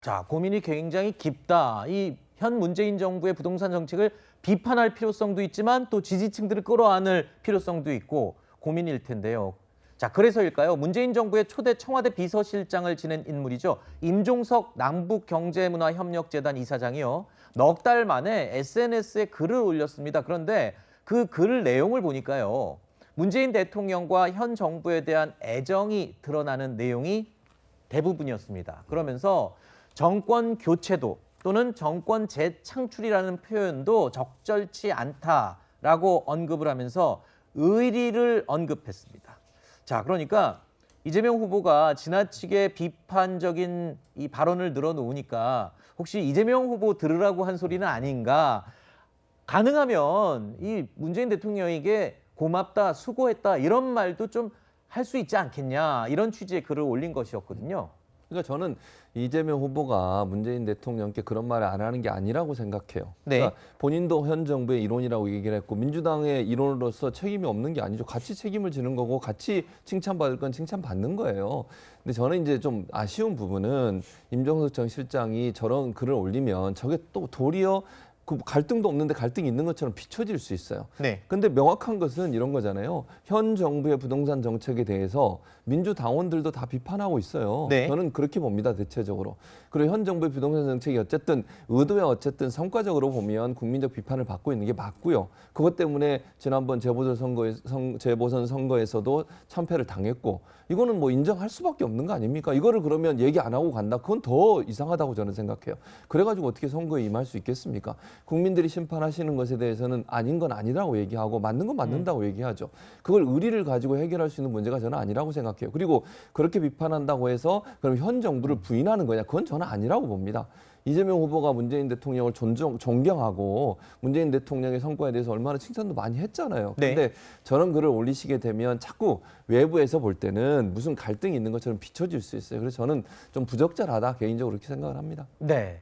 자, 고민이 굉장히 깊다. 이 현 문재인 정부의 부동산 정책을 비판할 필요성도 있지만 또 지지층들을 끌어안을 필요성도 있고 고민일 텐데요. 자, 그래서일까요? 문재인 정부의 초대 청와대 비서실장을 지낸 인물이죠. 임종석 남북경제문화협력재단 이사장이요. 넉 달 만에 SNS에 글을 올렸습니다. 그런데 그 글 내용을 보니까요. 문재인 대통령과 현 정부에 대한 애정이 드러나는 내용이 대부분이었습니다. 그러면서 정권 교체도 또는 정권 재창출이라는 표현도 적절치 않다라고 언급을 하면서 의리를 언급했습니다. 자, 그러니까 이재명 후보가 지나치게 비판적인 이 발언을 늘어놓으니까 혹시 이재명 후보 들으라고 한 소리는 아닌가? 가능하면 이 문재인 대통령에게 고맙다, 수고했다 이런 말도 좀 할 수 있지 않겠냐 이런 취지의 글을 올린 것이었거든요. 그러니까 저는 이재명 후보가 문재인 대통령께 그런 말을 안 하는 게 아니라고 생각해요. 네. 그러니까 본인도 현 정부의 일원이라고 얘기를 했고 민주당의 일원으로서 책임이 없는 게 아니죠. 같이 책임을 지는 거고 같이 칭찬받을 건 칭찬받는 거예요. 근데 저는 이제 좀 아쉬운 부분은 임종석 전 실장이 저런 글을 올리면 저게 또 도리어 그 갈등도 없는데 갈등이 있는 것처럼 비춰질 수 있어요. 네. 근데 명확한 것은 이런 거잖아요. 현 정부의 부동산 정책에 대해서 민주당원들도 다 비판하고 있어요. 네. 저는 그렇게 봅니다, 대체적으로. 그리고 현 정부의 부동산 정책이 어쨌든 의도야 어쨌든 성과적으로 보면 국민적 비판을 받고 있는 게 맞고요. 그것 때문에 지난번 재보선 선거에서도 참패를 당했고 이거는 뭐 인정할 수밖에 없는 거 아닙니까? 이거를 그러면 얘기 안 하고 간다? 그건 더 이상하다고 저는 생각해요. 그래가지고 어떻게 선거에 임할 수 있겠습니까? 국민들이 심판하시는 것에 대해서는 아닌 건 아니라고 얘기하고 맞는 건 맞는다고 얘기하죠. 그걸 의리를 가지고 해결할 수 있는 문제가 저는 아니라고 생각해요. 그리고 그렇게 비판한다고 해서 그럼 현 정부를 부인하는 거냐? 그건 저는 아니라고 봅니다. 이재명 후보가 문재인 대통령을 존경하고 문재인 대통령의 성과에 대해서 얼마나 칭찬도 많이 했잖아요. 네. 근데 저런 글을 올리시게 되면 자꾸 외부에서 볼 때는 무슨 갈등이 있는 것처럼 비춰질 수 있어요. 그래서 저는 좀 부적절하다 개인적으로 그렇게 생각을 합니다. 네.